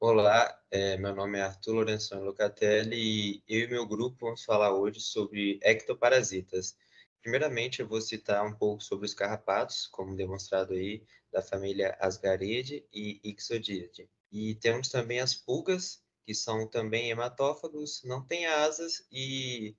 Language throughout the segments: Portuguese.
Olá, meu nome é Arthur Lorenzoni Locatelli e eu e meu grupo vamos falar hoje sobre ectoparasitas. Primeiramente, eu vou citar um pouco sobre os carrapatos, como demonstrado aí, da família Ascariidae e Ixodidae. E temos também as pulgas, que são também hematófagos, não têm asas e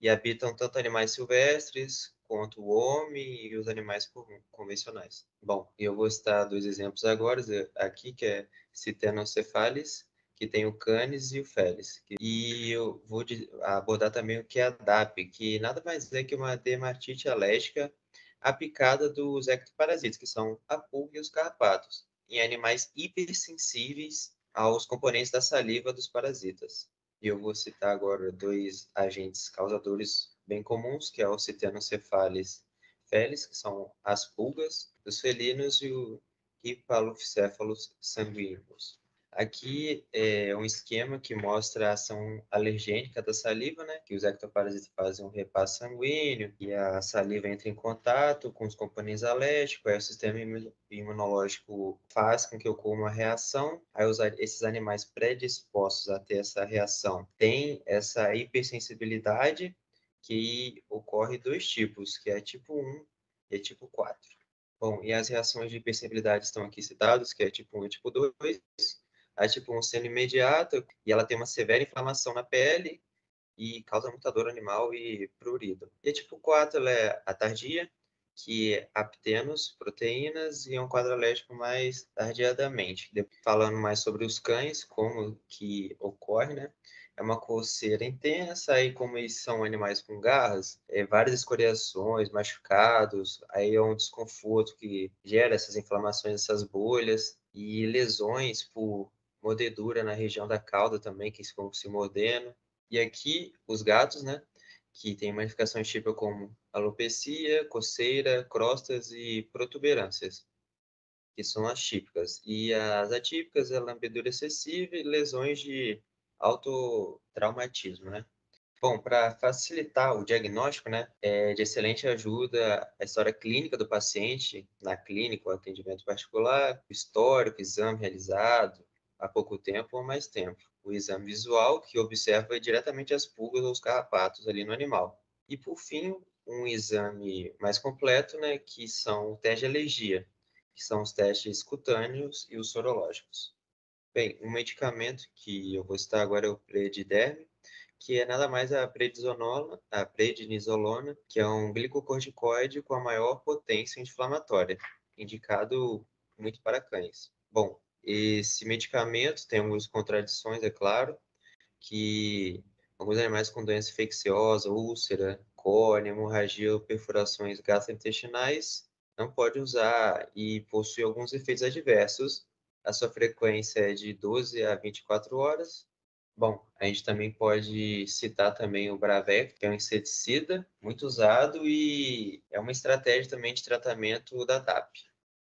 habitam tanto animais silvestres quanto o homem e os animais convencionais. Bom, eu vou citar dois exemplos agora, aqui, que é Ctenocephalis, que tem o Canis e o Felis. E eu vou abordar também o que é a DAP, que nada mais é que uma dermatite alérgica à picada dos ectoparasitas, que são a pulga e os carrapatos, em animais hipersensíveis aos componentes da saliva dos parasitas. E eu vou citar agora dois agentes causadores bem comuns, que é o Ctenocephalis felis, que são as pulgas dos felinos, e o Hippalocéfalos sanguíneos. Aqui é um esquema que mostra a ação alergênica da saliva, né? Que os ectoparasitas fazem um repasse sanguíneo e a saliva entra em contato com os componentes alérgicos, aí o sistema imunológico faz com que ocorra uma reação, aí esses animais predispostos a ter essa reação têm essa hipersensibilidade, que ocorre dois tipos, que é tipo 1 e tipo 4. Bom, e as reações de hipersensibilidade estão aqui citadas, que é tipo 1 e tipo 2. A tipo 1 sendo imediata, e ela tem uma severa inflamação na pele e causa muita dor animal e prurido. E a tipo 4, ela é a tardia, que é aptenos, proteínas, e é um quadro alérgico mais tardiamente. Falando mais sobre os cães, como que ocorre, né? É uma coceira intensa, aí como eles são animais com garras, várias escoriações, machucados, aí é um desconforto que gera essas inflamações, essas bolhas, e lesões por mordedura na região da cauda também, que ficam se mordendo. E aqui, os gatos, né, que tem manifestações típicas como alopecia, coceira, crostas e protuberâncias, que são as típicas. E as atípicas é lambedura excessiva e lesões de autotraumatismo, né? Bom, para facilitar o diagnóstico, né, é de excelente ajuda a história clínica do paciente, na clínica, o atendimento particular, o histórico, exame realizado há pouco tempo ou mais tempo. O exame visual, que observa diretamente as pulgas ou os carrapatos ali no animal. E, por fim, um exame mais completo, né, que são o teste de alergia, que são os testes cutâneos e os sorológicos. Bem, um medicamento que eu vou citar agora é o Prediderm, que é nada mais a prednisolona, que é um glicocorticoide com a maior potência inflamatória, indicado muito para cães. Bom, esse medicamento tem algumas contradições, é claro, que alguns animais com doença infecciosa, úlcera, córnea, hemorragia ou perfurações gastrointestinais não pode usar e possui alguns efeitos adversos. A sua frequência é de 12 a 24 horas. Bom, a gente também pode citar também o Bravec, que é um inseticida muito usado e é uma estratégia também de tratamento da TAP.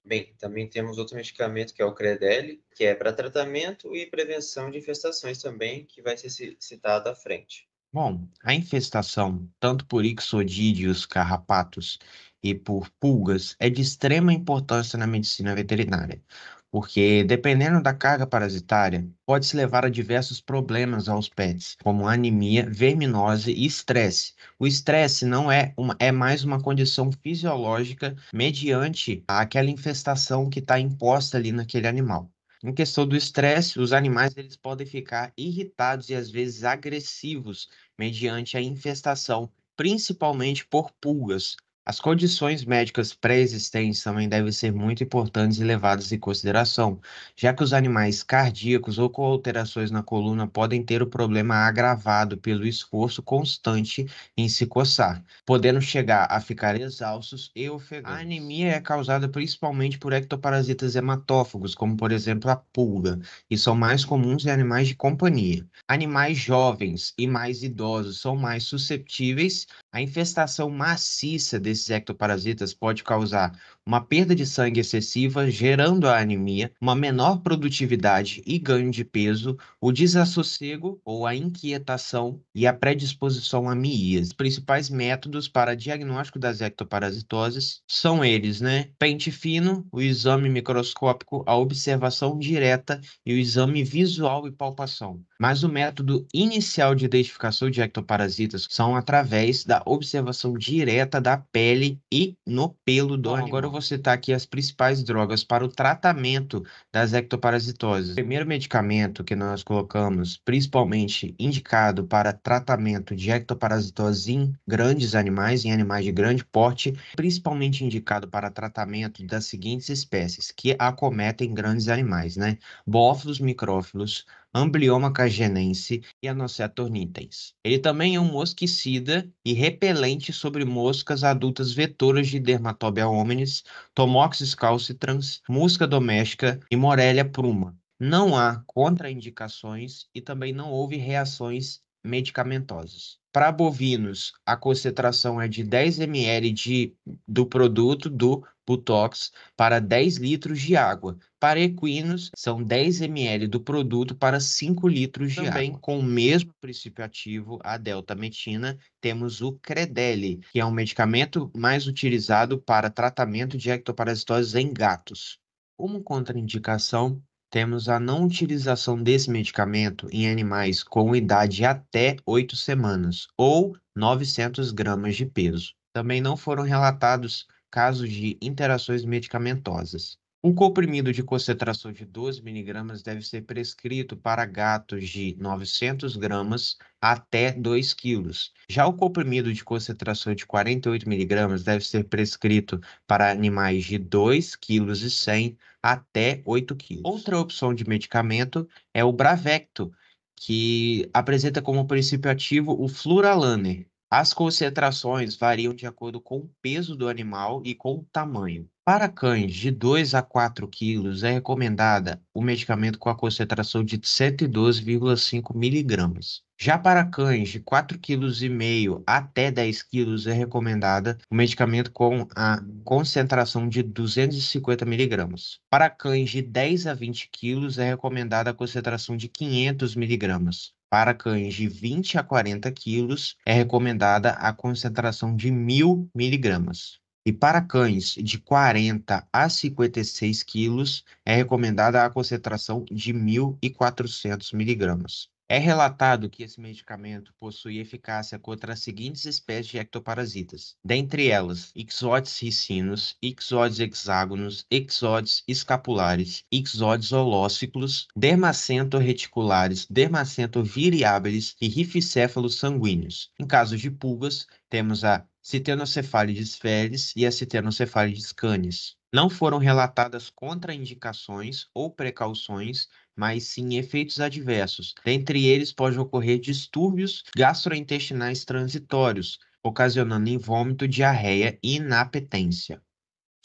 Bem, também temos outro medicamento que é o Credelio, que é para tratamento e prevenção de infestações também, que vai ser citado à frente. Bom, a infestação, tanto por ixodídeos, carrapatos e por pulgas, é de extrema importância na medicina veterinária, porque, dependendo da carga parasitária, pode-se levar a diversos problemas aos pets, como anemia, verminose e estresse. O estresse não é mais uma condição fisiológica mediante aquela infestação que está imposta ali naquele animal. Em questão do estresse, os animais eles podem ficar irritados e às vezes agressivos mediante a infestação, principalmente por pulgas. As condições médicas pré-existentes também devem ser muito importantes e levadas em consideração, já que os animais cardíacos ou com alterações na coluna podem ter o problema agravado pelo esforço constante em se coçar, podendo chegar a ficar exaustos e ofegantes. A anemia é causada principalmente por ectoparasitas hematófagos, como por exemplo a pulga, e são mais comuns em animais de companhia. Animais jovens e mais idosos são mais susceptíveis à infestação maciça desses ectoparasitas pode causar uma perda de sangue excessiva, gerando a anemia, uma menor produtividade e ganho de peso, o desassossego ou a inquietação e a predisposição à miíase. Os principais métodos para diagnóstico das ectoparasitoses são eles, né? Pente fino, o exame microscópico, a observação direta e o exame visual e palpação. Mas o método inicial de identificação de ectoparasitas são através da observação direta da pele e no pelo do animal. Agora eu vou citar aqui as principais drogas para o tratamento das ectoparasitoses. O primeiro medicamento que nós colocamos, principalmente indicado para tratamento de ectoparasitose em grandes animais, em animais de grande porte, principalmente indicado para tratamento das seguintes espécies que acometem grandes animais, né? Bófilos micrófilos, Amblyomma cagenense e Anocetor nitens. Ele também é um mosquicida e repelente sobre moscas adultas vetoras de Dermatobia hominis, Tomoxis calcitrans, Musca domestica e Morelia pruma. Não há contraindicações e também não houve reações medicamentosas. Para bovinos, a concentração é de 10 ml do produto do Butox para 10 litros de água. Para equinos, são 10 ml do produto para 5 litros de Também, água. Com o mesmo princípio ativo, a deltametina, temos o Credelio, que é um medicamento mais utilizado para tratamento de ectoparasitose em gatos. Como contraindicação, temos a não utilização desse medicamento em animais com idade até 8 semanas ou 900 gramas de peso. Também não foram relatados casos de interações medicamentosas. Um comprimido de concentração de 12 miligramas deve ser prescrito para gatos de 900 gramas até 2 quilos. Já o comprimido de concentração de 48 miligramas deve ser prescrito para animais de 2,1 kg até 8 quilos. Outra opção de medicamento é o Bravecto, que apresenta como princípio ativo o Fluralaner. As concentrações variam de acordo com o peso do animal e com o tamanho. Para cães de 2 a 4 quilos, é recomendada o medicamento com a concentração de 112,5 miligramas. Já para cães de 4,5 kg até 10 quilos, é recomendada o medicamento com a concentração de 250 miligramas. Para cães de 10 a 20 quilos, é recomendada a concentração de 500 miligramas. Para cães de 20 a 40 quilos, é recomendada a concentração de 1.000 miligramas. E para cães de 40 a 56 quilos, é recomendada a concentração de 1.400 miligramas. É relatado que esse medicamento possui eficácia contra as seguintes espécies de ectoparasitas, dentre elas Ixodes ricinus, Ixodes hexágonos, Ixodes escapulares, Ixodes holóciclos, Dermacento reticulares, Dermacento viriabilis e rifocéfalos sanguíneos. Em casos de pulgas, temos a Ctenocefalides felis e a Ctenocefalides canis. Não foram relatadas contraindicações ou precauções, mas sim efeitos adversos. Dentre eles, pode ocorrer distúrbios gastrointestinais transitórios, ocasionando em vômito, diarreia e inapetência.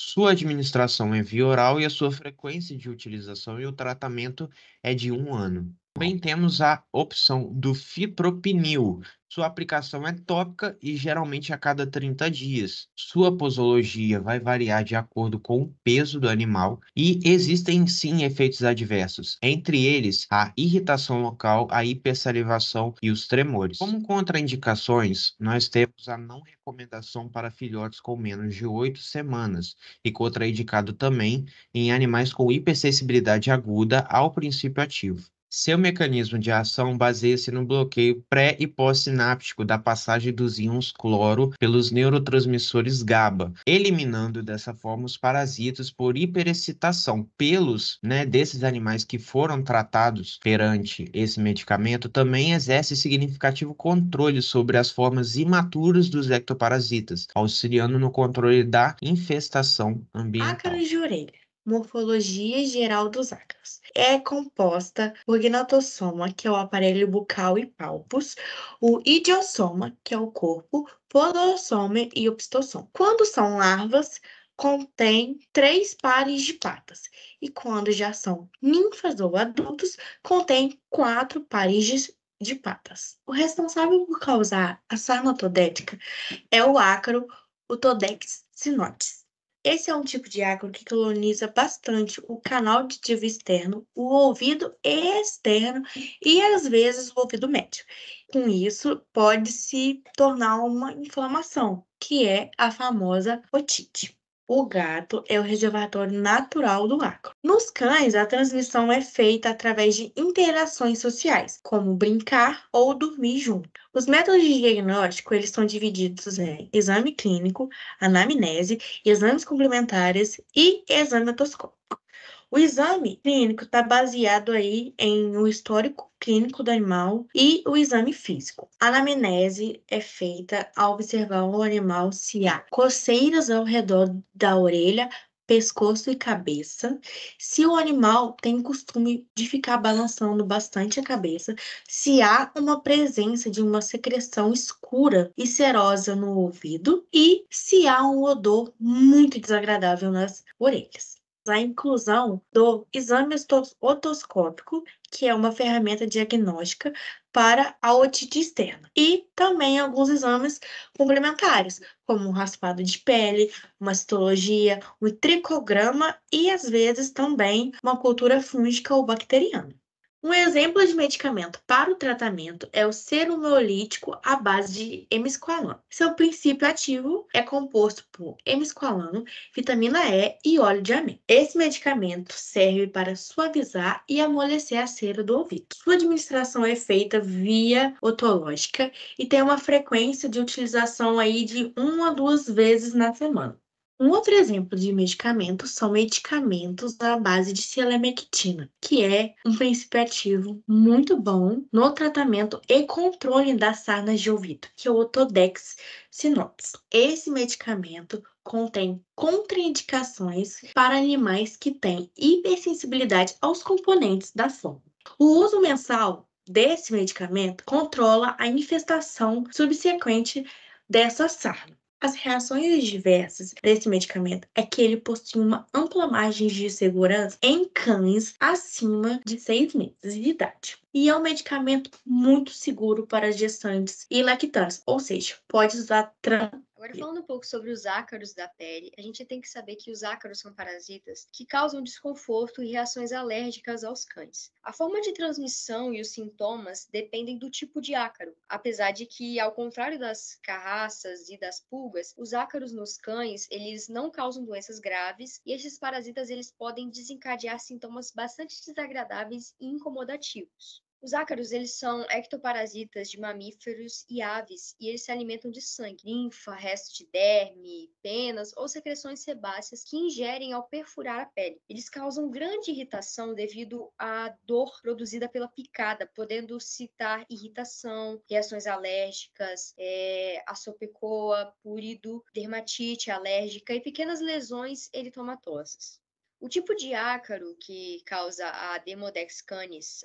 Sua administração é via oral e a sua frequência de utilização e o tratamento é de 1 ano. Também temos a opção do fipronil. Sua aplicação é tópica e geralmente a cada 30 dias. Sua posologia vai variar de acordo com o peso do animal e existem sim efeitos adversos, entre eles a irritação local, a hipersalivação e os tremores. Como contraindicações, nós temos a não recomendação para filhotes com menos de 8 semanas e contraindicado também em animais com hipersensibilidade aguda ao princípio ativo. Seu mecanismo de ação baseia-se no bloqueio pré e pós-sináptico da passagem dos íons cloro pelos neurotransmissores GABA, eliminando dessa forma os parasitas por hiperexcitação. Pelos, desses animais que foram tratados perante esse medicamento também exerce significativo controle sobre as formas imaturas dos ectoparasitas, auxiliando no controle da infestação ambiental. Ácaros de orelha. Morfologia geral dos ácaros. É composta por gnatossoma, que é o aparelho bucal e palpos, o idiossoma, que é o corpo, podossoma e opistosoma. Quando são larvas, contém 3 pares de patas, e quando já são ninfas ou adultos, contém 4 pares de patas. O responsável por causar a sarmatodética é o ácaro Otodex sinotes. Esse é um tipo de ácaro que coloniza bastante o canal auditivo externo, o ouvido externo e, às vezes, o ouvido médio. Com isso, pode se tornar uma inflamação, que é a famosa otite. O gato é o reservatório natural do ácaro. Nos cães, a transmissão é feita através de interações sociais, como brincar ou dormir junto. Os métodos de diagnóstico eles são divididos em exame clínico, anamnese, exames complementares e exame otoscópico. O exame clínico está baseado aí em um histórico clínico do animal e o exame físico. A anamnese é feita ao observar o animal se há coceiras ao redor da orelha, pescoço e cabeça, se o animal tem costume de ficar balançando bastante a cabeça, se há uma presença de uma secreção escura e serosa no ouvido e se há um odor muito desagradável nas orelhas. A inclusão do exame otoscópico, que é uma ferramenta diagnóstica para a otite externa, e também alguns exames complementares, como um raspado de pele, uma citologia, um tricograma e, às vezes, também uma cultura fúngica ou bacteriana. Um exemplo de medicamento para o tratamento é o seromiolítico à base de hemisqualano. Seu princípio ativo é composto por hemisqualano, vitamina E e óleo de amêndoa. Esse medicamento serve para suavizar e amolecer a cera do ouvido. Sua administração é feita via otológica e tem uma frequência de utilização aí de 1 a 2 vezes na semana. Um outro exemplo de medicamento são medicamentos à base de selamectina, que é um princípio ativo muito bom no tratamento e controle das sarnas de ouvido, que é o Otodex sinotes. Esse medicamento contém contraindicações para animais que têm hipersensibilidade aos componentes da forma. O uso mensal desse medicamento controla a infestação subsequente dessa sarna. As reações diversas desse medicamento é que ele possui uma ampla margem de segurança em cães acima de 6 meses de idade. E é um medicamento muito seguro para gestantes e lactantes, ou seja, pode usar Agora, falando um pouco sobre os ácaros da pele, a gente tem que saber que os ácaros são parasitas que causam desconforto e reações alérgicas aos cães. A forma de transmissão e os sintomas dependem do tipo de ácaro, apesar de que, ao contrário das carraças e das pulgas, os ácaros nos cães, eles não causam doenças graves e esses parasitas eles podem desencadear sintomas bastante desagradáveis e incomodativos. Os ácaros, eles são ectoparasitas de mamíferos e aves, e eles se alimentam de sangue, linfa, resto de derme, penas ou secreções sebáceas que ingerem ao perfurar a pele. Eles causam grande irritação devido à dor produzida pela picada, podendo citar irritação, reações alérgicas, assopecoa, púrido, dermatite alérgica e pequenas lesões eritomatosas. O tipo de ácaro que causa a Demodex canis,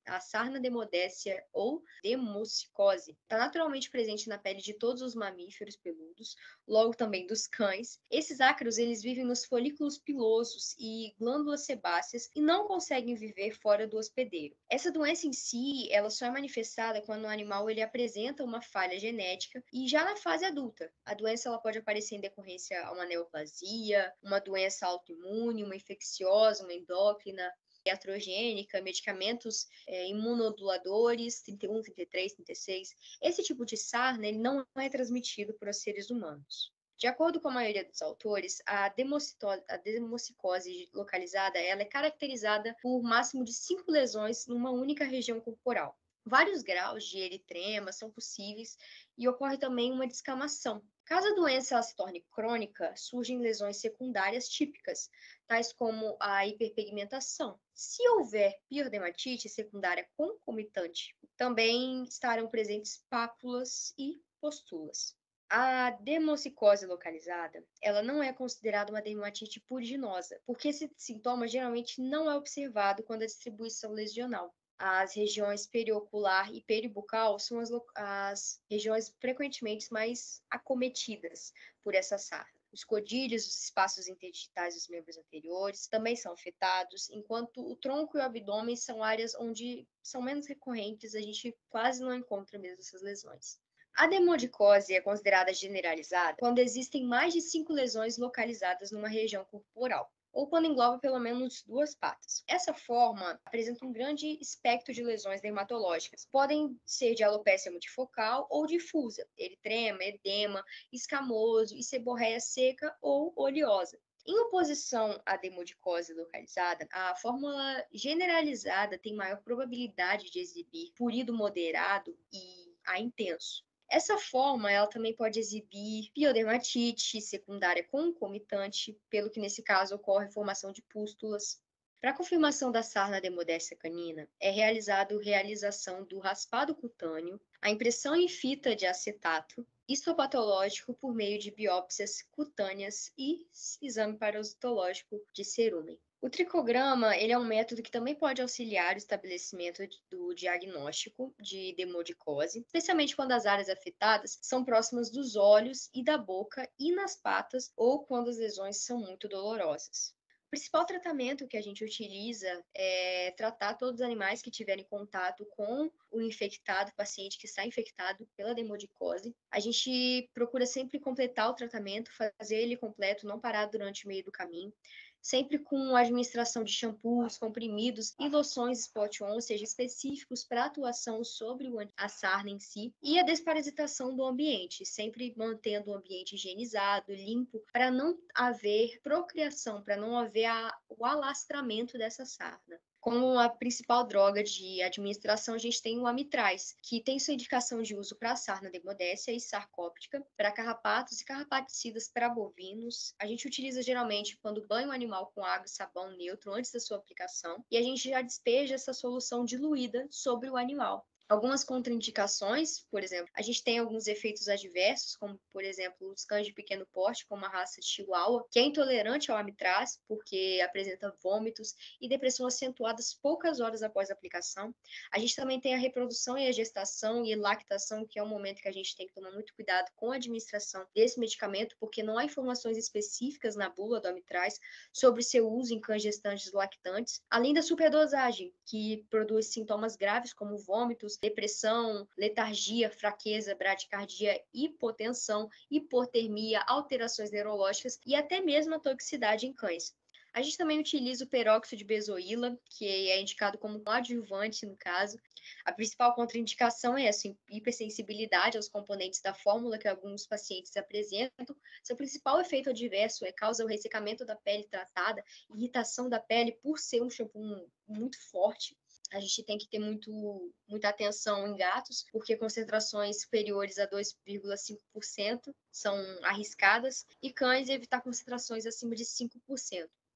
a sarna demodécia ou democicose, está naturalmente presente na pele de todos os mamíferos peludos, logo também dos cães. Esses ácaros eles vivem nos folículos pilosos e glândulas sebáceas e não conseguem viver fora do hospedeiro. Essa doença em si, ela só é manifestada quando o animal ele apresenta uma falha genética e já na fase adulta. A doença ela pode aparecer em decorrência a uma neoplasia, uma doença autoimune, uma infecciosa, uma endócrina, iatrogênica, medicamentos imunomoduladores, 31, 33, 36. Esse tipo de sarna ele não é transmitido por seres humanos. De acordo com a maioria dos autores, a democicose localizada ela é caracterizada por máximo de 5 lesões numa única região corporal. Vários graus de eritrema são possíveis e ocorre também uma descamação. Caso a doença ela se torne crônica, surgem lesões secundárias típicas, tais como a hiperpigmentação. Se houver piodermatite secundária concomitante, também estarão presentes pápulas e pústulas. A democicose localizada, ela não é considerada uma dermatite puriginosa, porque esse sintoma geralmente não é observado quando a distribuição lesional. As regiões periocular e peribucal são as regiões frequentemente mais acometidas por essa sarna. Os codílios, os espaços interdigitais dos membros anteriores também são afetados, enquanto o tronco e o abdômen são áreas onde são menos recorrentes, a gente quase não encontra mesmo essas lesões. A demodicose é considerada generalizada quando existem mais de 5 lesões localizadas numa região corporal, ou quando engloba pelo menos 2 patas. Essa forma apresenta um grande espectro de lesões dermatológicas. Podem ser de alopecia multifocal ou difusa, eritrema, edema, escamoso e seborreia seca ou oleosa. Em oposição à demodicose localizada, a fórmula generalizada tem maior probabilidade de exibir prurido moderado e a intenso. Essa forma, ela também pode exibir piodermatite secundária concomitante, pelo que nesse caso ocorre formação de pústulas. Para a confirmação da sarna demodécia canina, é realização do raspado cutâneo, a impressão em fita de acetato, histopatológico por meio de biópsias cutâneas e exame parasitológico de cerúmen. O tricograma, ele é um método que também pode auxiliar o estabelecimento do diagnóstico de demodicose, especialmente quando as áreas afetadas são próximas dos olhos e da boca e nas patas, ou quando as lesões são muito dolorosas. O principal tratamento que a gente utiliza é tratar todos os animais que tiverem contato com o infectado, o paciente que está infectado pela demodicose. A gente procura sempre completar o tratamento, fazer ele completo, não parar durante o meio do caminho, sempre com administração de shampoos, comprimidos e loções spot-on, ou seja, específicos para atuação sobre a sarna em si, e a desparasitação do ambiente, sempre mantendo o ambiente higienizado, limpo, para não haver procriação, para não haver o alastramento dessa sarna. Como a principal droga de administração, a gente tem o amitraz, que tem sua indicação de uso para sarna demodécia e sarcóptica, para carrapatos e carrapaticidas para bovinos. A gente utiliza geralmente quando banha o animal com água e sabão neutro antes da sua aplicação, e a gente já despeja essa solução diluída sobre o animal. Algumas contraindicações, por exemplo, a gente tem alguns efeitos adversos, como, por exemplo, os cães de pequeno porte, como a raça Chihuahua, que é intolerante ao amitraz, porque apresenta vômitos e depressão acentuadas poucas horas após a aplicação. A gente também tem a reprodução e a gestação e lactação, que é um momento que a gente tem que tomar muito cuidado com a administração desse medicamento, porque não há informações específicas na bula do amitraz sobre seu uso em cães gestantes e lactantes, além da superdosagem, que produz sintomas graves como vômitos, depressão, letargia, fraqueza, bradicardia, hipotensão, hipotermia, alterações neurológicas e até mesmo a toxicidade em cães. A gente também utiliza o peróxido de benzoíla, que é indicado como adjuvante no caso. A principal contraindicação é essa hipersensibilidade aos componentes da fórmula que alguns pacientes apresentam. Seu principal efeito adverso causa o ressecamento da pele tratada, irritação da pele por ser um shampoo muito forte. A gente tem que ter muita atenção em gatos, porque concentrações superiores a 2,5% são arriscadas, e cães evitar concentrações acima de 5%.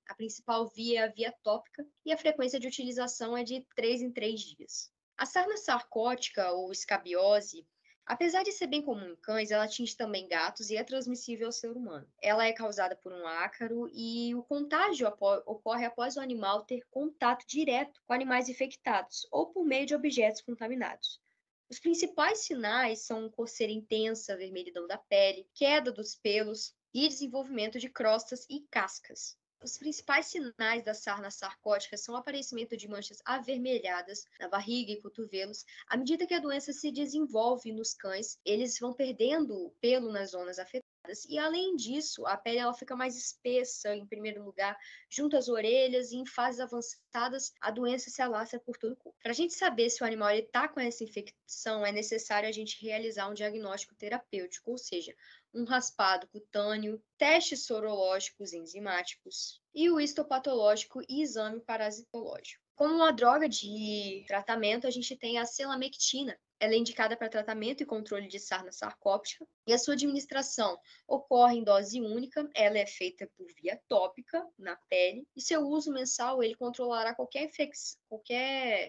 A principal via é a via tópica e a frequência de utilização é de 3 em 3 dias. A sarna sarcótica ou escabiose, apesar de ser bem comum em cães, ela atinge também gatos e é transmissível ao ser humano. Ela é causada por um ácaro e o contágio ocorre após o animal ter contato direto com animais infectados ou por meio de objetos contaminados. Os principais sinais são coceira intensa, vermelhidão da pele, queda dos pelos e desenvolvimento de crostas e cascas. Os principais sinais da sarna sarcótica são o aparecimento de manchas avermelhadas na barriga e cotovelos. À medida que a doença se desenvolve nos cães, eles vão perdendo pelo nas zonas afetadas. E, além disso, a pele ela fica mais espessa, em primeiro lugar, junto às orelhas, e em fases avançadas, a doença se alastra por todo o corpo. Para a gente saber se o animal está com essa infecção, é necessário a gente realizar um diagnóstico terapêutico, ou seja, um raspado cutâneo, testes sorológicos enzimáticos e o histopatológico e exame parasitológico. Como uma droga de tratamento, a gente tem a selamectina. Ela é indicada para tratamento e controle de sarna sarcóptica e a sua administração ocorre em dose única. Ela é feita por via tópica na pele e seu uso mensal ele controlará qualquer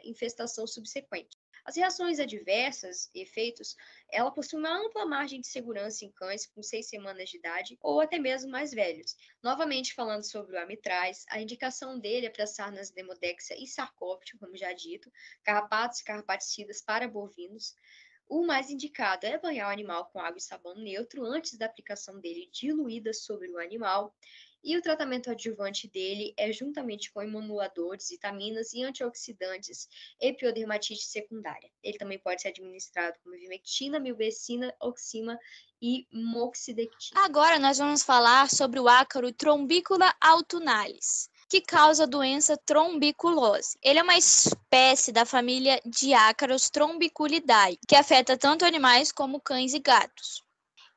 infestação subsequente. As reações adversas e efeitos, ela possui uma ampla margem de segurança em cães com 6 semanas de idade ou até mesmo mais velhos. Novamente falando sobre o amitraz, a indicação dele é para sarnas demodécia e sarcóptica, como já dito, carrapatos e carrapaticidas para bovinos. O mais indicado é banhar o animal com água e sabão neutro antes da aplicação dele diluída sobre o animal. E o tratamento adjuvante dele é juntamente com imunomoduladores, vitaminas e antioxidantes, epiodermatite secundária. Ele também pode ser administrado como ivermectina, milbecina, oxima e moxidectina. Agora nós vamos falar sobre o ácaro Trombicula autunalis, que causa a doença trombiculose. Ele é uma espécie da família de ácaros Trombiculidae, que afeta tanto animais como cães e gatos.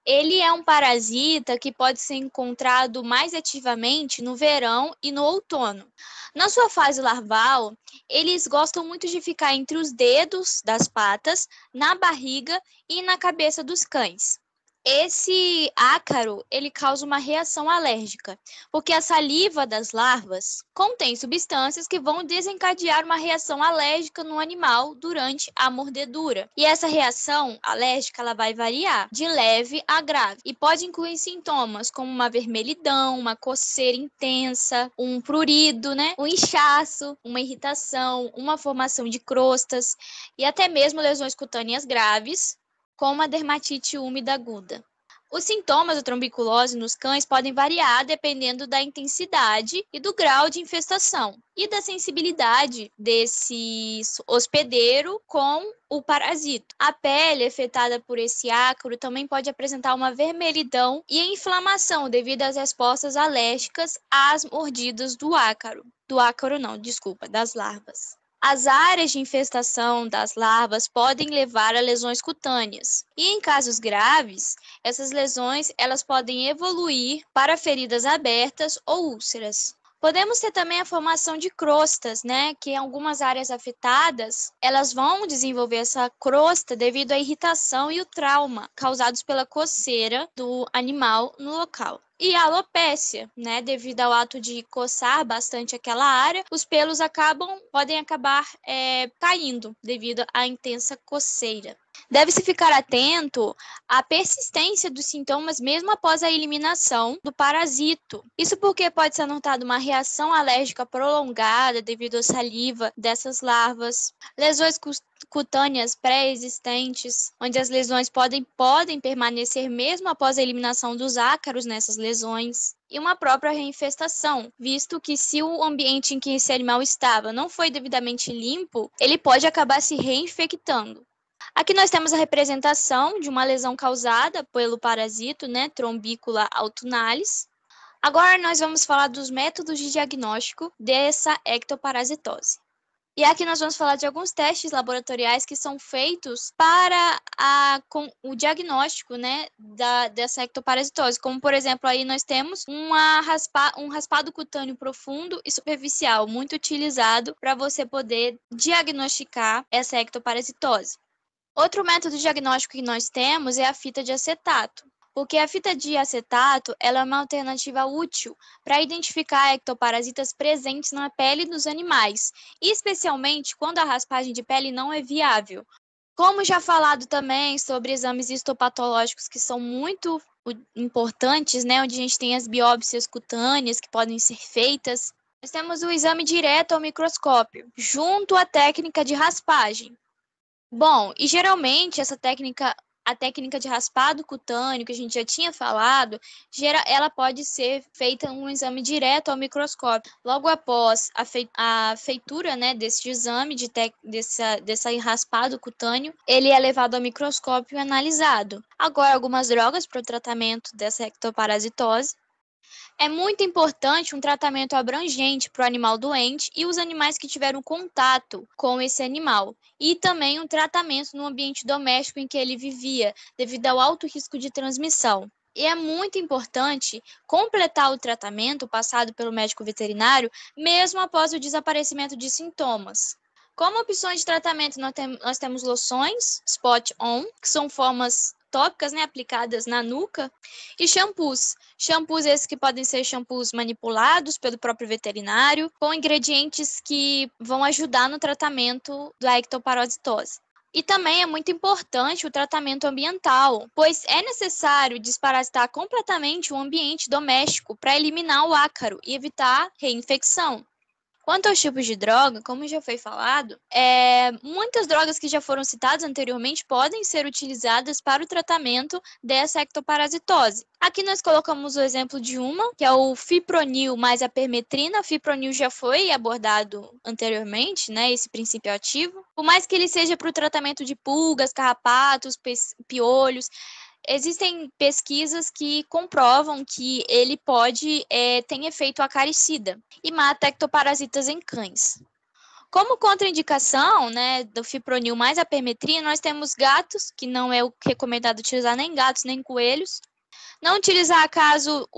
Ele é um parasita que pode ser encontrado mais ativamente no verão e no outono. Na sua fase larval, eles gostam muito de ficar entre os dedos das patas, na barriga e na cabeça dos cães. Esse ácaro, ele causa uma reação alérgica, porque a saliva das larvas contém substâncias que vão desencadear uma reação alérgica no animal durante a mordedura. E essa reação alérgica, ela vai variar de leve a grave e pode incluir sintomas como uma vermelhidão, uma coceira intensa, um prurido, um inchaço, uma irritação, uma formação de crostas e até mesmo lesões cutâneas graves, como a dermatite úmida aguda. Os sintomas da trombiculose nos cães podem variar dependendo da intensidade e do grau de infestação e da sensibilidade desse hospedeiro com o parasito. A pele afetada por esse ácaro também pode apresentar uma vermelhidão e inflamação devido às respostas alérgicas às mordidas das larvas. As áreas de infestação das larvas podem levar a lesões cutâneas. E em casos graves, essas lesões elas podem evoluir para feridas abertas ou úlceras. Podemos ter também a formação de crostas, que em algumas áreas afetadas, elas vão desenvolver essa crosta devido à irritação e o trauma causados pela coceira do animal no local. E a alopécia, devido ao ato de coçar bastante aquela área, os pelos podem acabar caindo devido à intensa coceira. Deve-se ficar atento à persistência dos sintomas mesmo após a eliminação do parasito. Isso porque pode ser notada uma reação alérgica prolongada devido à saliva dessas larvas, lesões cutâneas pré-existentes, onde as lesões podem permanecer mesmo após a eliminação dos ácaros nessas lesões, e uma própria reinfestação, visto que se o ambiente em que esse animal estava não foi devidamente limpo, ele pode acabar se reinfectando. Aqui nós temos a representação de uma lesão causada pelo parasito, Trombicula autunalis. Agora nós vamos falar dos métodos de diagnóstico dessa ectoparasitose. E aqui nós vamos falar de alguns testes laboratoriais que são feitos para o diagnóstico, dessa ectoparasitose. Como, por exemplo, aí nós temos um raspado cutâneo profundo e superficial, muito utilizado para você poder diagnosticar essa ectoparasitose. Outro método diagnóstico que nós temos é a fita de acetato, porque a fita de acetato ela é uma alternativa útil para identificar ectoparasitas presentes na pele dos animais, especialmente quando a raspagem de pele não é viável. Como já falado também sobre exames histopatológicos que são muito importantes, onde a gente tem as biópsias cutâneas que podem ser feitas, nós temos o exame direto ao microscópio, junto à técnica de raspagem. Bom, e geralmente a técnica de raspado cutâneo, que a gente já tinha falado, ela pode ser feita um exame direto ao microscópio. Logo após a feitura, desse exame, desse raspado cutâneo, ele é levado ao microscópio e analisado. Agora, algumas drogas para o tratamento dessa ectoparasitose. É muito importante um tratamento abrangente para o animal doente e os animais que tiveram contato com esse animal. E também um tratamento no ambiente doméstico em que ele vivia, devido ao alto risco de transmissão. E é muito importante completar o tratamento passado pelo médico veterinário, mesmo após o desaparecimento de sintomas. Como opções de tratamento, nós temos loções, spot-on, que são formas tópicas, aplicadas na nuca, e shampoos. Shampoos esses que podem ser shampoos manipulados pelo próprio veterinário, com ingredientes que vão ajudar no tratamento da ectoparasitose. E também é muito importante o tratamento ambiental, pois é necessário desparasitar completamente o ambiente doméstico para eliminar o ácaro e evitar reinfecção. Quanto aos tipos de droga, como já foi falado, muitas drogas que já foram citadas anteriormente podem ser utilizadas para o tratamento dessa ectoparasitose. Aqui nós colocamos o exemplo de uma, que é o fipronil mais a permetrina. O fipronil já foi abordado anteriormente, né, esse princípio ativo. Por mais que ele seja para o tratamento de pulgas, carrapatos, piolhos, existem pesquisas que comprovam que ele tem efeito acaricida e mata ectoparasitas em cães. Como contraindicação, né, do fipronil mais a permetrina, nós temos gatos, que não é o recomendado utilizar nem gatos nem coelhos. Não utilizar caso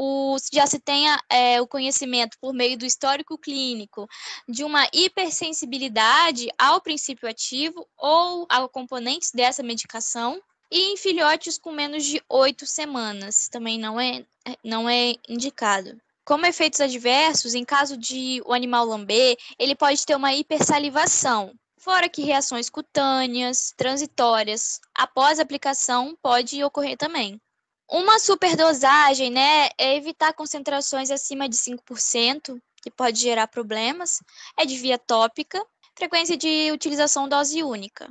já se tenha o conhecimento por meio do histórico clínico de uma hipersensibilidade ao princípio ativo ou a componentes dessa medicação. E em filhotes com menos de 8 semanas, também não é indicado. Como efeitos adversos, em caso de o animal lamber, ele pode ter uma hipersalivação. Fora que reações cutâneas, transitórias, após a aplicação, pode ocorrer também. Uma superdosagem, né, é evitar concentrações acima de 5%, que pode gerar problemas, é de via tópica, frequência de utilização dose única.